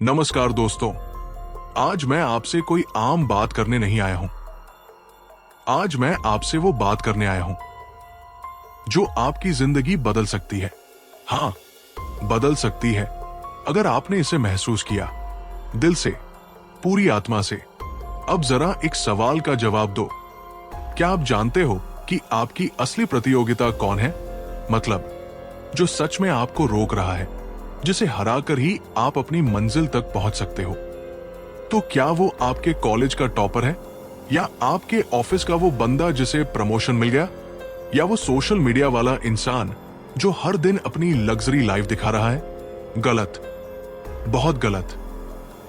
नमस्कार दोस्तों, आज मैं आपसे कोई आम बात करने नहीं आया हूं। आज मैं आपसे वो बात करने आया हूं जो आपकी जिंदगी बदल सकती है। हां, बदल सकती है अगर आपने इसे महसूस किया दिल से, पूरी आत्मा से। अब जरा एक सवाल का जवाब दो। क्या आप जानते हो कि आपकी असली प्रतियोगिता कौन है? मतलब जो सच में आपको रोक रहा है, जिसे हराकर ही आप अपनी मंजिल तक पहुंच सकते हो। तो क्या वो आपके कॉलेज का टॉपर है, या आपके ऑफिस का वो बंदा जिसे प्रमोशन मिल गया, या वो सोशल मीडिया वाला इंसान जो हर दिन अपनी लग्जरी लाइफ दिखा रहा है? गलत, बहुत गलत।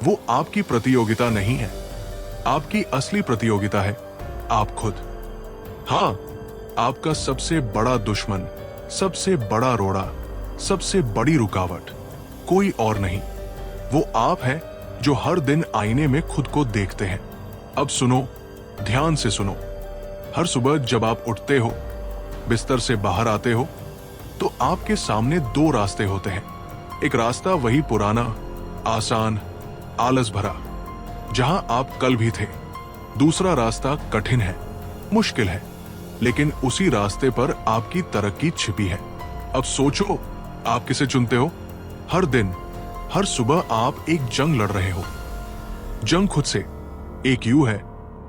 वो आपकी प्रतियोगिता नहीं है। आपकी असली प्रतियोगिता है आप खुद। हां, आपका सबसे बड़ा दुश्मन, सबसे बड़ा रोड़ा, सबसे बड़ी रुकावट कोई और नहीं, वो आप हैं जो हर दिन आईने में खुद को देखते हैं। अब सुनो, ध्यान से सुनो। हर सुबह जब आप उठते हो, बिस्तर से बाहर आते हो, तो आपके सामने दो रास्ते होते हैं। एक रास्ता वही पुराना, आसान, आलस भरा, जहां आप कल भी थे। दूसरा रास्ता कठिन है, मुश्किल है, लेकिन उसी रास्ते पर आपकी तरक्की छिपी है। अब सोचो, आप किसे चुनते हो? हर दिन, हर सुबह आप एक जंग लड़ रहे हो। जंग खुद से। एक यू है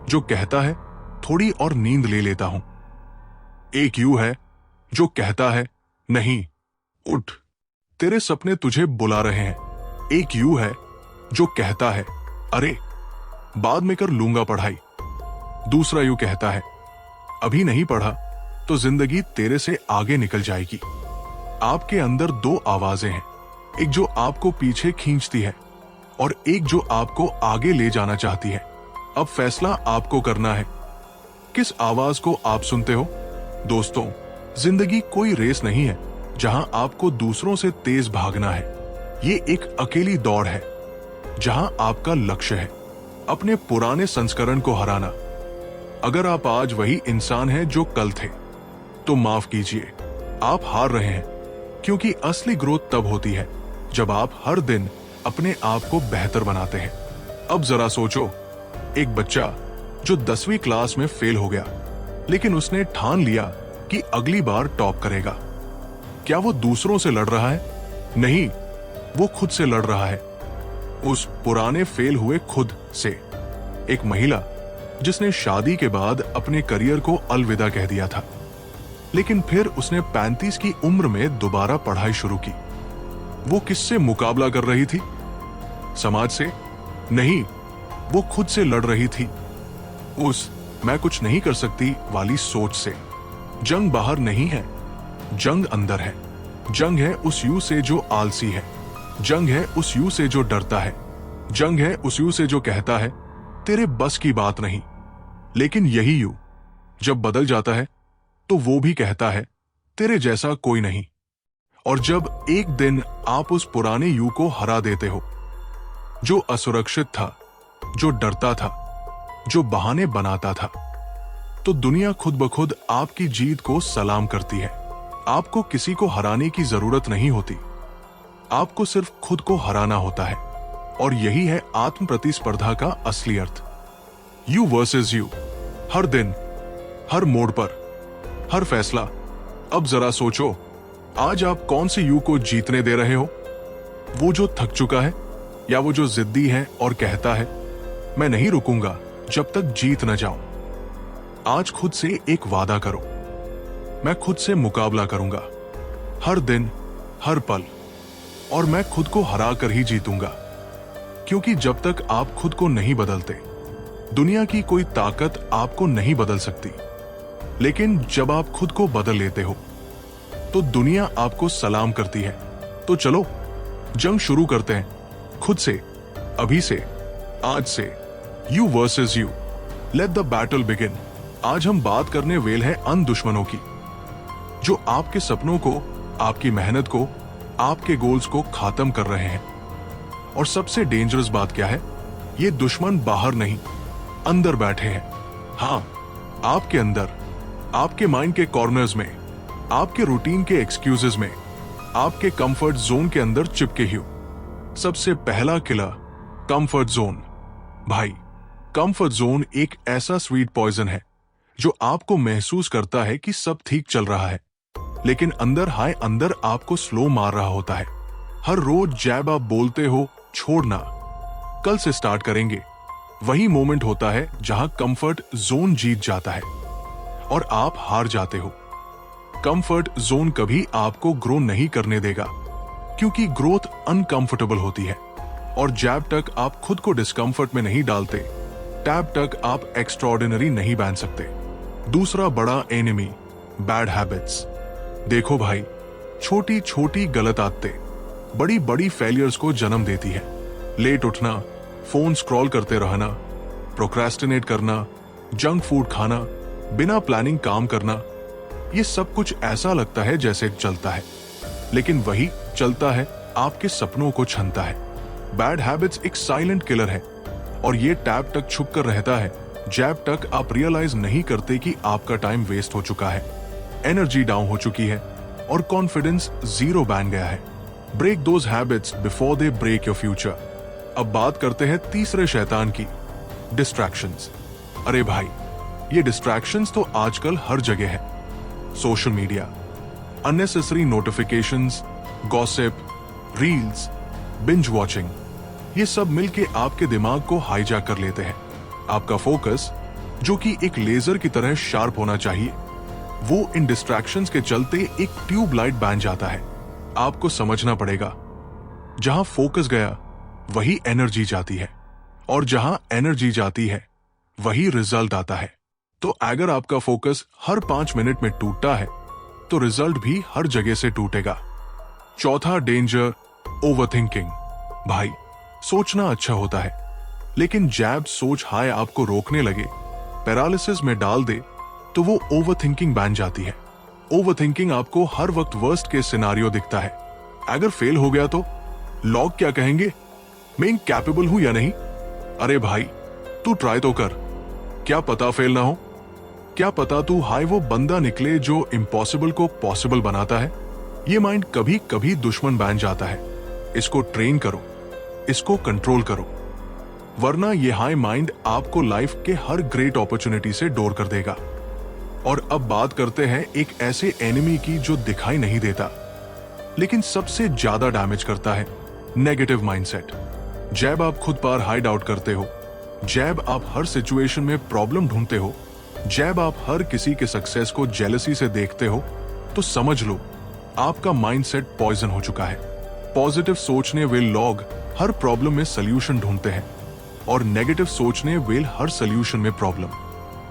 जो कहता है थोड़ी और नींद ले लेता हूं। एक यू है जो कहता है नहीं, उठ, तेरे सपने तुझे बुला रहे हैं। एक यू है जो कहता है अरे, बाद में कर लूंगा पढ़ाई। दूसरा यू कहता है अभी नहीं पढ़ा तो जिंदगी तेरे से आगे निकल जाएगी। आपके अंदर दो आवाजें हैं, एक जो आपको पीछे खींचती है और एक जो आपको आगे ले जाना चाहती है। अब फैसला आपको करना है, किस आवाज को आप सुनते हो। दोस्तों, जिंदगी कोई रेस नहीं है जहां आपको दूसरों से तेज भागना है। ये एक अकेली दौड़ है जहां आपका लक्ष्य है अपने पुराने संस्करण को हराना। अगर आप आज वही इंसान हैं जो कल थे, तो माफ कीजिए, आप हार रहे हैं। क्योंकि असली ग्रोथ तब होती है जब आप हर दिन अपने आप को बेहतर बनाते हैं। अब जरा सोचो, एक बच्चा जो 10वीं क्लास में फेल हो गया, लेकिन उसने ठान लिया कि अगली बार टॉप करेगा। क्या वो दूसरों से लड़ रहा है? नहीं, वो खुद से लड़ रहा है, उस पुराने फेल हुए खुद से। एक महिला जिसने शादी के बाद अपने करियर को अलविदा कह दिया था, लेकिन फिर उसने 35 की उम्र में दोबारा पढ़ाई शुरू की। वो किससे मुकाबला कर रही थी? समाज से? नहीं, वो खुद से लड़ रही थी, उस मैं कुछ नहीं कर सकती वाली सोच से। जंग बाहर नहीं है, जंग अंदर है। जंग है उस यू से जो आलसी है, जंग है उस यू से जो डरता है, जंग है उस यू से जो कहता है तेरे बस की बात नहीं। लेकिन यही यू जब बदल जाता है तो वो भी कहता है तेरे जैसा कोई नहीं। और जब एक दिन आप उस पुराने यू को हरा देते हो, जो असुरक्षित था, जो डरता था, जो बहाने बनाता था, तो दुनिया खुद ब खुद आपकी जीत को सलाम करती है। आपको किसी को हराने की जरूरत नहीं होती, आपको सिर्फ खुद को हराना होता है। और यही है आत्म प्रतिस्पर्धा का असली अर्थ। यू वर्सेस यू, हर दिन, हर मोड़ पर, हर फैसला। अब जरा सोचो, आज आप कौन से यू को जीतने दे रहे हो? वो जो थक चुका है, या वो जो जिद्दी है और कहता है मैं नहीं रुकूंगा जब तक जीत न जाऊं? आज खुद से एक वादा करो, मैं खुद से मुकाबला करूंगा, हर दिन, हर पल, और मैं खुद को हरा कर ही जीतूंगा। क्योंकि जब तक आप खुद को नहीं बदलते, दुनिया की कोई ताकत आपको नहीं बदल सकती। लेकिन जब आप खुद को बदल लेते हो, तो दुनिया आपको सलाम करती है। तो चलो, जंग शुरू करते हैं खुद से, अभी से, आज से। You versus you, let the battle begin. आज हम बात करने वेल हैं अन दुश्मनों की, जो आपके सपनों को, आपकी मेहनत को, आपके गोल्स को खत्म कर रहे हैं। और सबसे डेंजरस बात क्या है? ये दुश्मन बाहर नहीं, अंदर बैठे हैं। हां, आपके अंदर, आपके माइंड के कॉर्नर्स में, आपके रूटीन के एक्सक्यूजेस में, आपके कंफर्ट जोन के अंदर चिपके ही। सबसे पहला किलर, कंफर्ट जोन। भाई, कंफर्ट जोन एक ऐसा स्वीट पॉइजन है जो आपको महसूस करता है कि सब ठीक चल रहा है, लेकिन अंदर आपको स्लो मार रहा होता है। हर रोज जैब आप बोलते हो छोड़ना, कल से स्टार्ट करेंगे, वही मोमेंट होता है जहां कंफर्ट जोन जीत जाता है और आप हार जाते हो। कंफर्ट जोन कभी आपको ग्रो नहीं करने देगा, क्योंकि ग्रोथ अनकंफर्टेबल होती है, और जैब तक आप खुद को डिस्कंफर्ट में नहीं डालते, टैब तक आप एक्स्ट्रॉर्डिनरी नहीं बन सकते। दूसरा बड़ा एनिमी, बैड हैबिट्स। देखो भाई, छोटी छोटी गलत आदतें बड़ी बड़ी फेलियर्स को जन्म देती है। लेट उठना, फोन स्क्रॉल करते रहना, प्रोक्रेस्टिनेट करना, जंक फूड खाना, बिना प्लानिंग काम करना, ये सब कुछ ऐसा लगता है जैसे चलता है, लेकिन वही चलता है आपके सपनों को छीनता है। बैड हैबिट्स एक साइलेंट किलर है, और ये टैब तक छुप कर रहता है जैब तक आप रियलाइज नहीं करते कि आपका टाइम वेस्ट हो चुका है, एनर्जी डाउन हो चुकी है और कॉन्फिडेंस जीरो बन गया है। Break those habits before they break your future. अब बात करते हैं तीसरे शैतान की, डिस्ट्रैक्शंस। अरे भाई, ये डिस्ट्रैक्शंस तो आजकल हर जगह है। Social media, unnecessary notifications, gossip, reels, binge watching, ये सब मिलके आपके दिमाग को हाईजैक कर लेते हैं। आपका फोकस, जो कि एक लेजर की तरह शार्प होना चाहिए, वो इन डिस्ट्रैक्शंस के चलते एक ट्यूबलाइट बन जाता है। आपको समझना पड़ेगा, जहां फोकस गया वही एनर्जी जाती है, और जहां एनर्जी जाती है वही रिजल्ट आता है। तो अगर आपका फोकस हर 5 मिनट में टूटता है, तो रिजल्ट भी हर जगह से टूटेगा। चौथा डेंजर, ओवरथिंकिंग। भाई, सोचना अच्छा होता है, लेकिन जैब सोच हाय आपको रोकने लगे, पैरालिसिस में डाल दे, तो वो ओवरथिंकिंग बन जाती है। ओवरथिंकिंग आपको हर वक्त वर्स्ट केस सिनारियो दिखता है। अगर फेल हो गया तो लोग क्या कहेंगे, मैं कैपेबल हूं या नहीं? अरे भाई, तू ट्राई तो कर, क्या पता फेल ना हो, क्या पता तू हाय वो बंदा निकले जो इम्पॉसिबल को पॉसिबल बनाता है। ये माइंड कभी कभी दुश्मन बन जाता है। इसको ट्रेन करो, इसको कंट्रोल करो, वरना ये हाई माइंड आपको लाइफ के हर ग्रेट अपॉर्चुनिटी से डोर कर देगा। और अब बात करते हैं एक ऐसे एनिमी की जो दिखाई नहीं देता, लेकिन सबसे ज्यादा डैमेज करता है, नेगेटिव माइंडसेट। जैब आप खुद पर हाइड आउट करते हो, जैब आप हर सिचुएशन में प्रॉब्लम ढूंढते हो, जैब आप हर किसी के सक्सेस को जेलसी से देखते हो, तो समझ लो आपका माइंडसेट पॉइजन हो चुका है। पॉजिटिव सोचने वे लोग हर प्रॉब्लम में सोल्यूशन ढूंढते हैं, और नेगेटिव सोचने वे हर सोल्यूशन में प्रॉब्लम।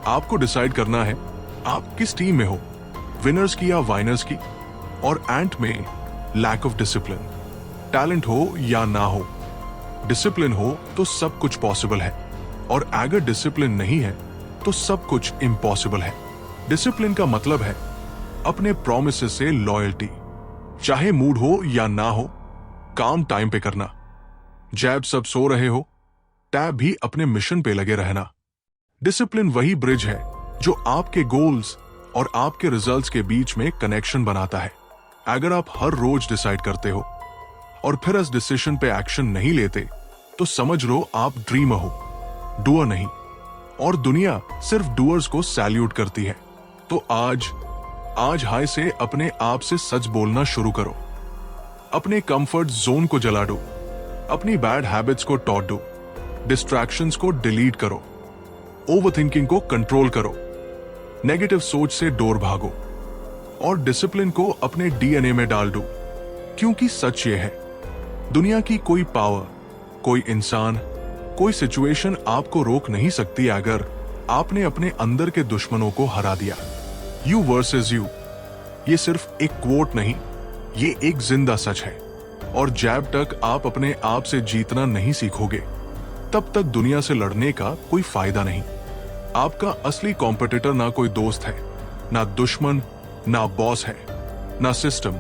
आपको डिसाइड करना है आप किस टीम में हो, विनर्स की या वाइनर्स की। और एंट में लैक ऑफ डिसिप्लिन। टैलेंट हो या ना हो, डिसिप्लिन हो तो सब कुछ पॉसिबल है, और अगर डिसिप्लिन नहीं है तो सब कुछ इम्पॉसिबल है। डिसिप्लिन का मतलब है अपने प्रोमिसेस से लॉयल्टी, चाहे मूड हो या ना हो, काम टाइम पे करना। जैब सब सो रहे हो, टैब भी अपने मिशन पे लगे रहना। डिसिप्लिन वही ब्रिज है जो आपके गोल्स और आपके रिजल्ट्स के बीच में कनेक्शन बनाता है। अगर आप हर रोज डिसाइड करते हो और फिर इस डिसीजन पे एक्शन नहीं लेते, तो समझ लो आप ड्रीमर हो, डूअर नहीं, और दुनिया सिर्फ डूअर्स को सैल्यूट करती है। तो आज हाय से अपने आप से सच बोलना शुरू करो, अपने कंफर्ट जोन को जला दो, अपनी बैड हैबिट्स को टॉट दो, डिस्ट्रैक्शंस को डिलीट करो, ओवरथिंकिंग को कंट्रोल करो, नेगेटिव सोच से दूर भागो, और डिसिप्लिन को अपने डीएनए में डाल दो। क्योंकि सच ये है, दुनिया की कोई पावर, कोई इंसान, कोई सिचुएशन आपको रोक नहीं सकती अगर आपने अपने अंदर के दुश्मनों को हरा दिया। यू वर्सेस यू, ये सिर्फ एक क्वोट नहीं, ये एक जिंदा सच है। और जब तक आप अपने आप से जीतना नहीं सीखोगे, तब तक दुनिया से लड़ने का कोई फायदा नहीं। आपका असली कॉम्पिटिटर ना कोई दोस्त है, ना दुश्मन, ना बॉस है, ना सिस्टम।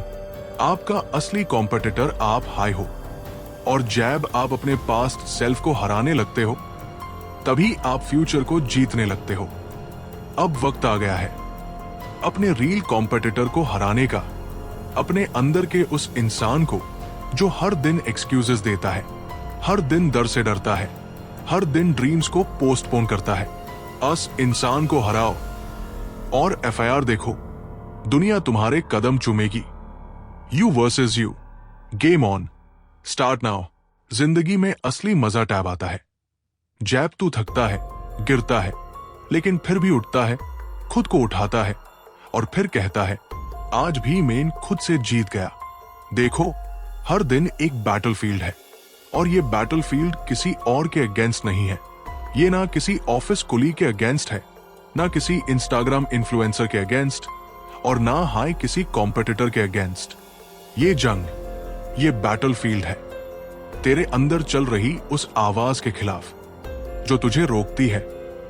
आपका असली कॉम्पिटिटर आप हाय हो। और जब आप अपने पास्ट सेल्फ को हराने लगते हो, तभी आप फ्यूचर को जीतने लगते हो। अब वक्त आ गया है अपने रियल कॉम्पिटिटर को हराने का, अपने अंदर के उस इंसान को जो हर दिन एक्सक्यूजेस देता है, हर दिन डर से डरता है, हर दिन ड्रीम्स को पोस्टपोन करता है। अस इंसान को हराओ और एफआईआर देखो, दुनिया तुम्हारे कदम चूमेगी। You versus you, game on, start now. जिंदगी में असली मजा टैब आता है जैब तू थकता है, गिरता है, लेकिन फिर भी उठता है, खुद को उठाता है और फिर कहता है आज भी मैं खुद से जीत गया। देखो, हर दिन एक बैटलफील्ड है और ये बैटलफील्ड किसी और के अगेंस्ट नहीं है। ये ना किसी ऑफिस कुली के अगेंस्ट है, ना किसी इंस्टाग्राम इन्फ्लुएंसर के अगेंस्ट और ना हाय किसी कॉम्पिटिटर के अगेंस्ट। ये जंग, ये बैटलफील्ड है तेरे अंदर चल रही उस आवाज के खिलाफ जो तुझे रोकती है,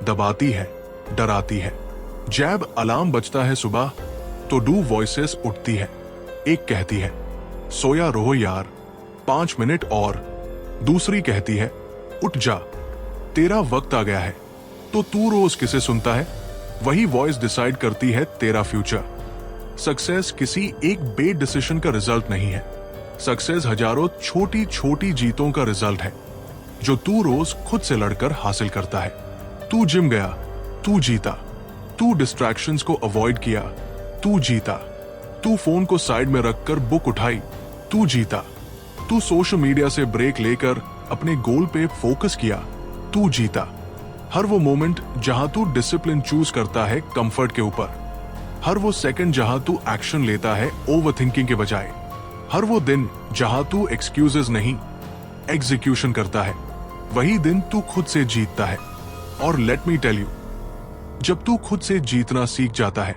दबाती है, डराती है। जैब अलार्म बजता है सुबह तो डू वॉइसेस उठती है। एक कहती है सोया रहो यार, 5 मिनट और। दूसरी कहती है उठ जा, तेरा वक्त आ गया है। तो तू रोज किसे सुनता है? वही वॉइस डिसाइड करती है तेरा फ्यूचर। सक्सेस किसी एक बेड डिसीजन का रिजल्ट नहीं है। सक्सेस हजारों छोटी छोटी जीतों का रिजल्ट है जो तू रोज खुद से लड़कर हासिल करता है। तू जिम गया, तू जीता। तू डिस्ट्रैक्शंस को अवॉइड किया, तू जीता। तू फोन को साइड में रखकर बुक उठाई, तू जीता। तू सोशल मीडिया से ब्रेक लेकर अपने गोल पे फोकस किया, तू जीता। हर वो मोमेंट जहां तू डिसिप्लिन चूज करता है कंफर्ट के ऊपर, हर वो सेकंड जहां तू एक्शन लेता है ओवरथिंकिंग के बजाय, हर वो दिन जहां तू एक्सक्यूजेस नहीं एग्जीक्यूशन करता है, वही दिन तू खुद से जीतता है। और लेट मी टेल यू, जब तू खुद से जीतना सीख जाता है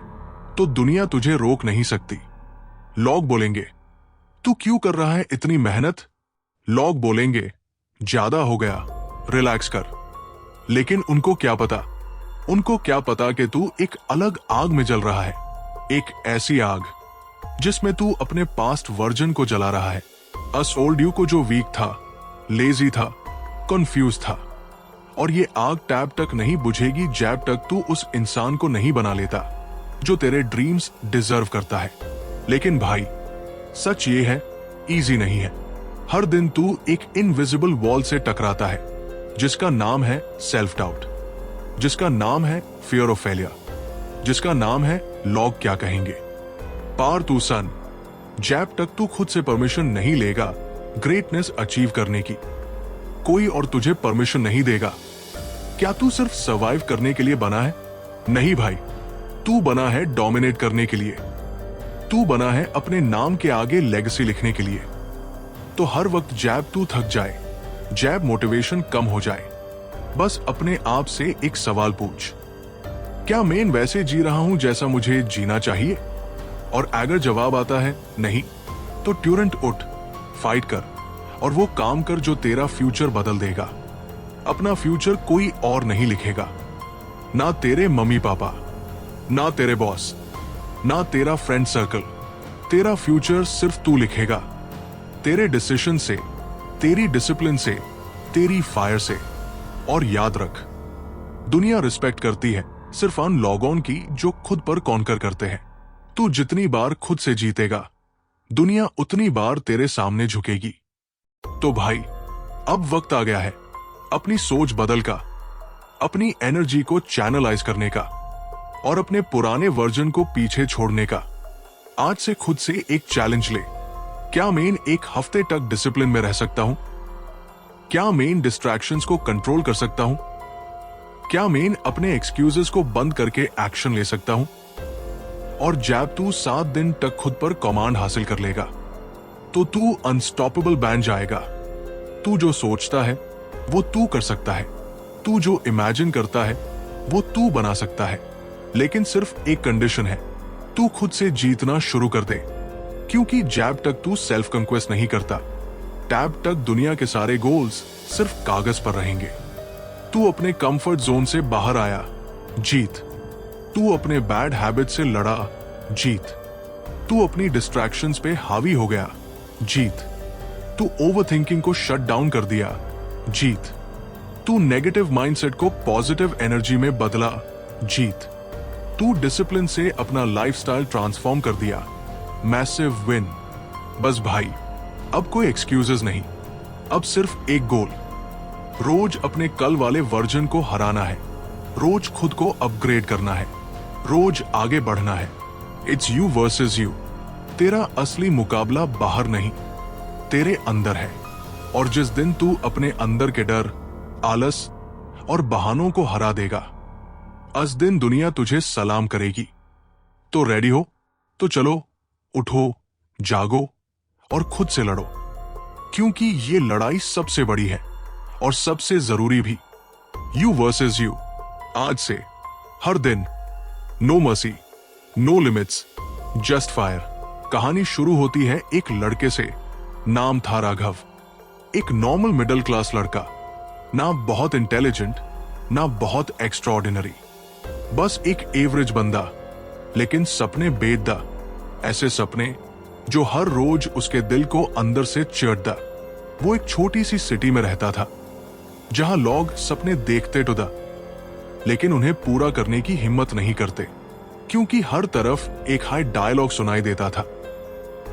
तो दुनिया तुझे रोक नहीं सकती। लोग बोलेंगे तू क्यों कर रहा है इतनी मेहनत? लोग बोलेंगे ज्यादा हो गया, रिलैक्स कर। लेकिन उनको क्या पता, उनको क्या पता कि तू एक अलग आग में जल रहा है, एक ऐसी आग जिसमें तू अपने पास्ट वर्जन को जला रहा है। अस ओल्ड यू को जो वीक था, लेजी था, कंफ्यूज था। और ये आग टैब तक नहीं बुझेगी जैब तक तू उस इंसान को नहीं बना लेता जो तेरे ड्रीम्स डिजर्व करता है। लेकिन भाई, सच ये है, इजी नहीं है। हर दिन तू एक इनविजिबल वॉल से टकराता है जिसका नाम है सेल्फ डाउट, जिसका नाम है फियर ऑफ फेलियर, जिसका नाम है लोग क्या कहेंगे। पार तू सन, जैब तक तू खुद से परमिशन नहीं लेगा ग्रेटनेस अचीव करने की, कोई और तुझे परमिशन नहीं देगा। क्या तू सिर्फ सर्वाइव करने के लिए बना है? नहीं भाई, तू बना है डोमिनेट करने के लिए। तू बना है अपने नाम के आगे लेगेसी लिखने के लिए। तो हर वक्त जैब तू थक जाए, जैब मोटिवेशन कम हो जाए, बस अपने आप से एक सवाल पूछ, क्या मैं वैसे जी रहा हूं जैसा मुझे जीना चाहिए? और अगर जवाब आता है नहीं, तो ट्यूरेंट उठ, फाइट कर और वो काम कर जो तेरा फ्यूचर बदल देगा। अपना फ्यूचर कोई और नहीं लिखेगा, ना तेरे मम्मी पापा, ना तेरे बॉस, ना तेरा फ्रेंड सर्कल। तेरा फ्यूचर सिर्फ तू लिखेगा, तेरे डिसीजन से, तेरी डिसिप्लिन से, तेरी फायर से। और याद रख, दुनिया रिस्पेक्ट करती है सिर्फ उन लोगों की जो खुद पर कॉन्कर करते हैं। तू जितनी बार खुद से जीतेगा, दुनिया उतनी बार तेरे सामने झुकेगी। तो भाई, अब वक्त आ गया है अपनी सोच बदल का, अपनी एनर्जी को चैनलाइज करने का और अपने पुराने वर्जन को पीछे छोड़ने का। आज से खुद से एक चैलेंज ले, क्या मैं एक हफ्ते तक डिसिप्लिन में रह सकता हूं? क्या मैं डिस्ट्रैक्शंस को कंट्रोल कर सकता हूं? क्या मैं अपने एक्सक्यूजेस को बंद करके एक्शन ले सकता हूं? और जब तू 7 दिन तक खुद पर कमांड हासिल कर लेगा तो तू अनस्टॉपेबल बन जाएगा। तू जो सोचता है वो तू कर सकता है, तू जो इमेजिन करता है वो तू बना सकता है। लेकिन सिर्फ एक कंडीशन है, तू खुद से जीतना शुरू कर दे। क्योंकि जैब तक तू सेल्फ कंक्वेस्ट नहीं करता, टैब तक दुनिया के सारे गोल्स सिर्फ कागज पर रहेंगे। तू अपने कंफर्ट जोन से बाहर आया, जीत। तू अपने बैड हैबिट से लड़ा, जीत। तू अपनी डिस्ट्रैक्शंस पे हावी हो गया, जीत। तू ओवरथिंकिंग को शट डाउन कर दिया, जीत। तू नेगेटिव माइंडसेट को पॉजिटिव एनर्जी में बदला, जीत। तू डिसिप्लिन से अपना लाइफस्टाइल ट्रांसफॉर्म कर दिया, मैसिव विन। बस भाई, अब कोई एक्सक्यूजेस नहीं, अब सिर्फ एक गोल। रोज अपने कल वाले वर्जन को हराना है, रोज खुद को अपग्रेड करना है, रोज आगे बढ़ना है। It's you versus you. तेरा असली मुकाबला बाहर नहीं, तेरे अंदर है। और जिस दिन तू अपने अंदर के डर, आलस और बहानों को हरा देगा, उस दिन दुनिया तुझे सलाम करेगी। तो रेडी हो? तो चलो, उठो, जागो और खुद से लड़ो, क्योंकि ये लड़ाई सबसे बड़ी है और सबसे जरूरी भी। You versus you. आज से हर दिन no mercy, no limits, just fire. कहानी शुरू होती है एक लड़के से, नाम था राघव। एक नॉर्मल मिडिल क्लास लड़का, ना बहुत इंटेलिजेंट ना बहुत एक्स्ट्राऑर्डिनरी, बस एक एवरेज बंदा, लेकिन सपने बेददा। ऐसे सपने जो हर रोज उसके दिल को अंदर से चिढ़ता। वो एक छोटी सी सिटी में रहता था, जहां लोग सपने देखते तो दा, लेकिन उन्हें पूरा करने की हिम्मत नहीं करते, क्योंकि हर तरफ एक हाई डायलॉग सुनाई देता था,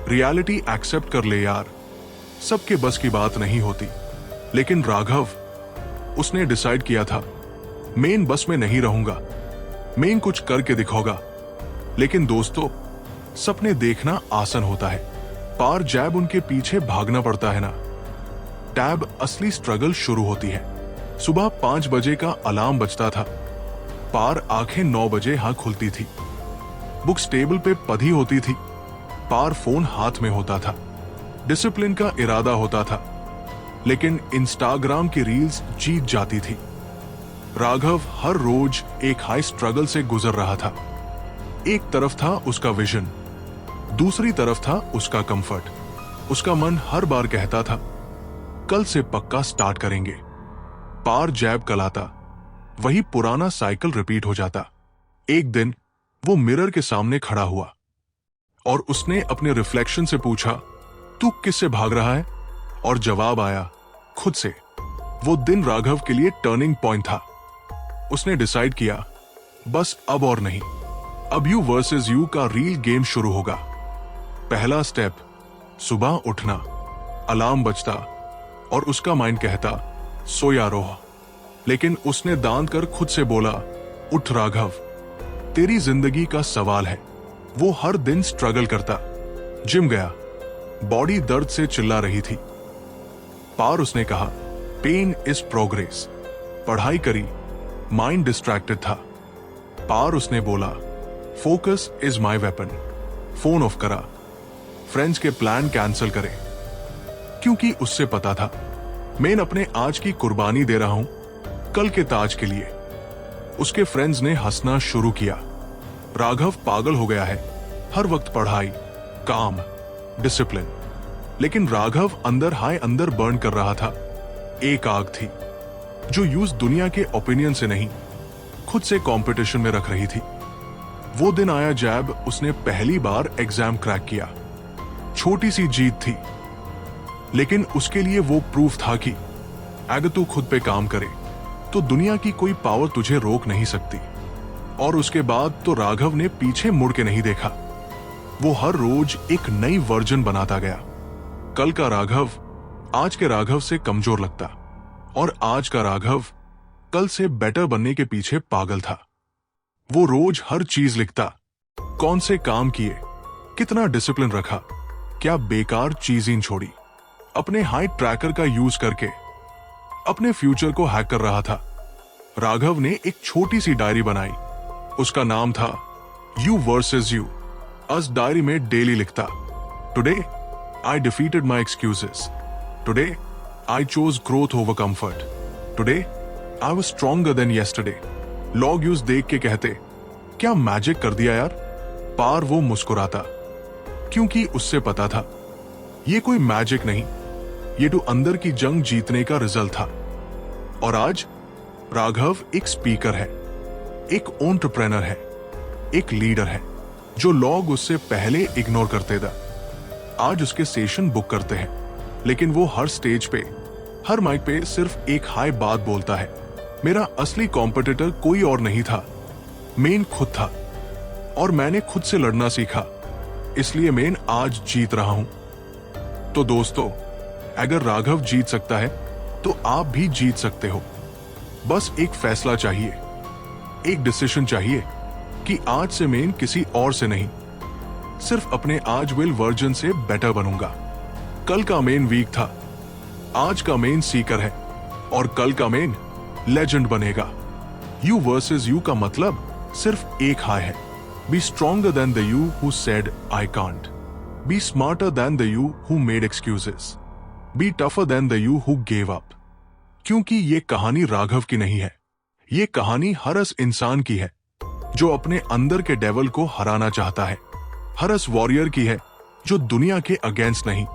रियलिटी एक्सेप्ट कर ले यार, सबके बस की बात नहीं होती। लेकिन राघव, उसने डिसाइड किया था, मेन बस में नहीं रहूंगा, मेन कुछ करके दिखाऊंगा। लेकिन दोस्तों, सपने देखना आसान होता है, पार जैब उनके पीछे भागना पड़ता है ना। टैब असली स्ट्रगल शुरू होती है। सुबह 5 बजे का अलार्म बजता था, पार आंखें 9 बजे हाँ खुलती थी, बुक्स टेबल पे पधी होती थी, पार फोन हाथ में होता था। डिसिप्लिन का इरादा होता था, लेकिन इंस्टाग्राम की रील्स जीत जाती थी। राघव हर रोज एक हाई स्ट्रगल से गुजर रहा था। एक तरफ था उसका विजन, दूसरी तरफ था उसका कंफर्ट। उसका मन हर बार कहता था, कल से पक्का स्टार्ट करेंगे। पार जैब कल आता, वही पुराना साइकिल रिपीट हो जाता। एक दिन वो मिरर के सामने खड़ा हुआ और उसने अपने रिफ्लेक्शन से पूछा, तू किससे भाग रहा है? और जवाब आया, खुद से। वो दिन राघव के लिए टर्निंग पॉइंट था। उसने डिसाइड किया, बस अब और नहीं, अब यू वर्सेस यू का रियल गेम शुरू होगा। पहला स्टेप, सुबह उठना। अलार्म बजता और उसका माइंड कहता, सोया रहो। लेकिन उसने दांत कर खुद से बोला, उठ राघव, तेरी जिंदगी का सवाल है। वो हर दिन स्ट्रगल करता, जिम गया, बॉडी दर्द से चिल्ला रही थी। पार उसने कहा, पेन इज प्रोग्रेस। पढ़ाई करी, माइंड डिस्ट्रैक्टेड था। पार उसने बोला, focus is my weapon. Phone of करा, फ्रेंड्स के प्लान कैंसिल करे, क्योंकि उससे पता था, मैं अपने आज की कुर्बानी दे रहा हूं कल के ताज के लिए। उसके फ्रेंड्स ने हंसना शुरू किया। राघव पागल हो गया है, हर वक्त पढ़ाई, काम, डिसिप्लिन। लेकिन राघव अंदर बर्न कर रहा था। एक आग थी जो यूज दुनिया के ओपिनियन से नहीं, खुद से कंपटीशन में रख रही थी। वो दिन आया जब उसने पहली बार एग्जाम क्रैक किया। छोटी सी जीत थी, लेकिन उसके लिए वो प्रूफ था कि अगर तू खुद पे काम करे तो दुनिया की कोई पावर तुझे रोक नहीं सकती। और उसके बाद तो राघव ने पीछे मुड़ के नहीं देखा। वो हर रोज एक नई वर्जन बनाता गया। कल का राघव आज के राघव से कमजोर लगता, और आज का राघव कल से बेटर बनने के पीछे पागल था। वो रोज हर चीज लिखता, कौन से काम किए, कितना डिसिप्लिन रखा, क्या बेकार चीजें छोड़ी। अपने हाइट ट्रैकर का यूज करके अपने फ्यूचर को हैक कर रहा था। राघव ने एक छोटी सी डायरी बनाई, उसका नाम था यू वर्सेस यू। उस डायरी में डेली लिखता, today I defeated my excuses, today I chose growth over comfort, today I was stronger than yesterday. Log use देख के कहते, क्या मैजिक कर दिया यार। पार वो मुस्कुराता, क्योंकि उससे पता था ये कोई मैजिक नहीं, ये तो अंदर की जंग जीतने का रिजल्ट था। और आज राघव एक स्पीकर है, एक एंटरप्रेन्योर है, एक लीडर है, जो लोग उससे पहले इग्नोर करते थे आज उसके सेशन बुक करते हैं। लेकिन वो हर स्टेज पे, हर माइक पे सिर्फ एक हाई बात बोलता है, मेरा असली कॉम्पिटिटर कोई और नहीं था, मैं खुद था। और मैंने खुद से लड़ना सीखा, इसलिए मैं आज जीत रहा हूं। तो दोस्तों, अगर राघव जीत सकता है तो आप भी जीत सकते हो। बस एक फैसला चाहिए, एक डिसीजन चाहिए कि आज से मैं किसी और से नहीं, सिर्फ अपने आज विल वर्जन से बेटर बनूंगा। कल का मेन वीक था, आज का मेन सीकर है और कल का मेन लेजेंड बनेगा। यू वर्सेस यू का मतलब सिर्फ एक हाय है। B stronger than the you who said I can't, be smarter than the you who made excuses, B tougher than the you who gave up. क्योंकि ये कहानी राघव की नहीं है, ये कहानी हर उस इंसान की है जो अपने अंदर के डेविल को हराना चाहता है। हर उस वॉरियर की है जो दुनिया के अगेंस्ट नहीं,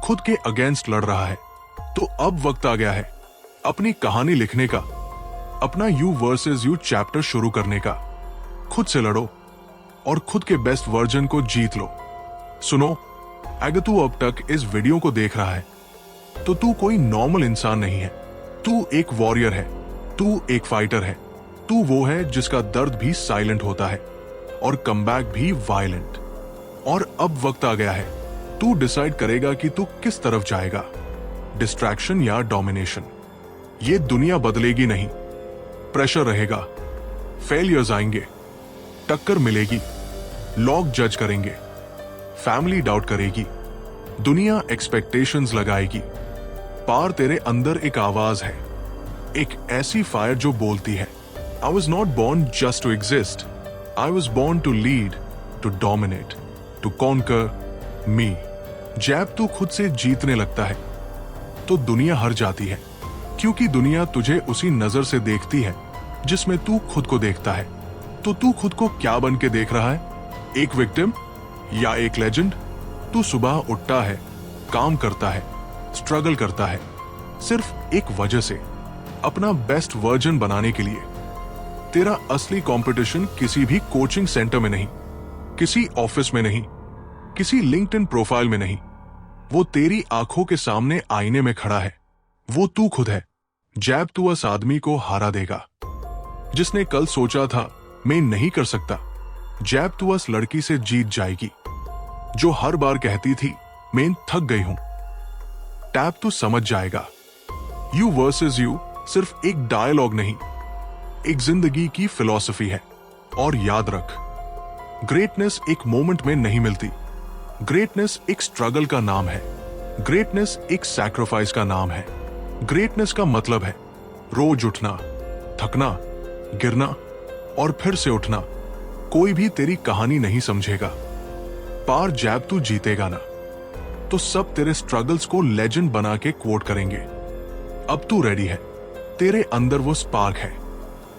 खुद के अगेंस्ट लड़ रहा है। तो अब वक्त आ गया है अपनी कहानी लिखने का, अपना यू वर्सेस यू चैप्टर शुरू करने का। खुद से लड़ो और खुद के बेस्ट वर्जन को जीत लो। सुनो, अगर तू अब तक इस वीडियो को देख रहा है तो तू कोई नॉर्मल इंसान नहीं है। तू एक वॉरियर है, तू एक फाइटर है, तू वो है जिसका दर्द भी साइलेंट होता है और कमबैक भी वायलेंट। और अब वक्त आ गया है, तू डिसाइड करेगा कि तू किस तरफ जाएगा, डिस्ट्रैक्शन या डोमिनेशन। ये दुनिया बदलेगी नहीं, प्रेशर रहेगा, फेलियर्स आएंगे, टक्कर मिलेगी, लोग जज करेंगे, फैमिली डाउट करेगी, दुनिया एक्सपेक्टेशंस लगाएगी। पार तेरे अंदर एक आवाज है, एक ऐसी फायर जो बोलती है, I was not born just to exist. I was born to lead, to dominate, to conquer me. जब तू खुद से जीतने लगता है तो दुनिया हार जाती है, क्योंकि दुनिया तुझे उसी नजर से देखती है जिसमें तू खुद को देखता है। तो तू खुद को क्या बन के देख रहा है, एक विक्टिम या एक लेजेंड? तू सुबह उठता है, काम करता है, स्ट्रगल करता है, सिर्फ एक वजह से, अपना बेस्ट वर्जन बनाने के लिए। तेरा असली कंपटीशन किसी भी कोचिंग सेंटर में नहीं, किसी ऑफिस में नहीं, किसी लिंक्डइन प्रोफाइल में नहीं, वो तेरी आंखों के सामने आईने में खड़ा है। वो तू खुद है। जैब तू उस आदमी को हरा देगा जिसने कल सोचा था मैं नहीं कर सकता। जैब तू उस लड़की से जीत जाएगी जो हर बार कहती थी मैं थक गई हूं। टैब तू समझ जाएगा, यू वर्सेस यू सिर्फ एक डायलॉग नहीं, एक जिंदगी की फिलॉसफी है। और याद रख, ग्रेटनेस एक मोमेंट में नहीं मिलती, ग्रेटनेस एक स्ट्रगल का नाम है, ग्रेटनेस एक सैक्रिफाइस का नाम है। ग्रेटनेस का मतलब है रोज उठना, थकना, गिरना और फिर से उठना। कोई भी तेरी कहानी नहीं समझेगा। पार जैब तू जीतेगा ना तो सब तेरे स्ट्रगल्स को लेजेंड बना के कोट करेंगे। अब तू रेडी है, तेरे अंदर वो स्पार्क है,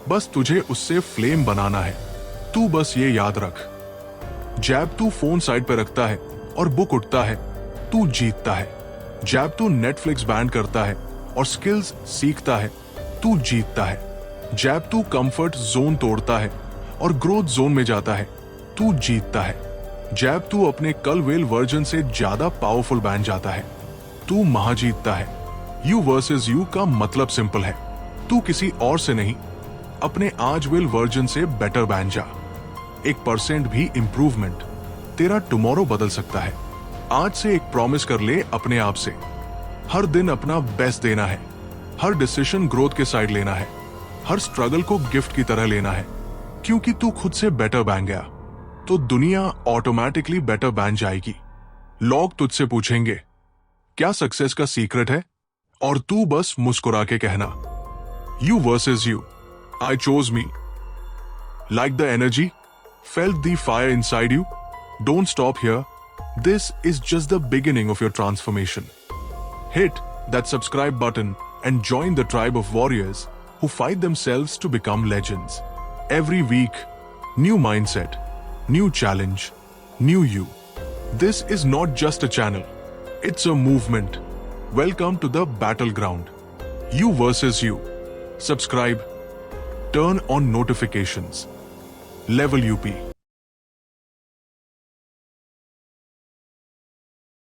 बस तुझे उससे फ्लेम बनाना है। तू बस ये याद रख, जैब तू फोन साइड पे रखता है और बुक उठता है, तू जीतता है। जैब तू नेटफ्लिक्स बैन करता है और स्किल्स सीखता है, तू जीतता है। जैब तू कंफर्ट जोन तोड़ता है और ग्रोथ जोन में जाता है, तू जीतता है। जैब तू अपने कल वेल वर्जन से ज्यादा पावरफुल बन जाता है, तू महाजीतता है। यू वर्सेस यू का मतलब सिंपल है, तू किसी और से नहीं, अपने आज विल वर्जन से बेटर बन जा। 1% भी इंप्रूवमेंट तेरा टुमारो बदल सकता है। आज से एक प्रॉमिस कर ले अपने आप से, हर दिन अपना बेस्ट देना है, हर डिसीजन ग्रोथ के साइड लेना है, हर स्ट्रगल को गिफ्ट की तरह लेना है। क्योंकि तू खुद से बेटर बन गया तो दुनिया ऑटोमेटिकली बेटर बन जाएगी। लोग तुझसे पूछेंगे क्या सक्सेस का सीक्रेट है, और तू बस मुस्कुरा के कहना you versus you, I chose me. Like the energy? Felt the fire inside you? Don't stop here. This is just the beginning of your transformation. Hit that subscribe button and join the tribe of warriors who fight themselves to become legends. Every week, new mindset, new challenge, new you. This is not just a channel. It's a movement. Welcome to the battleground. You versus you. Subscribe. Turn on notifications. Level UP.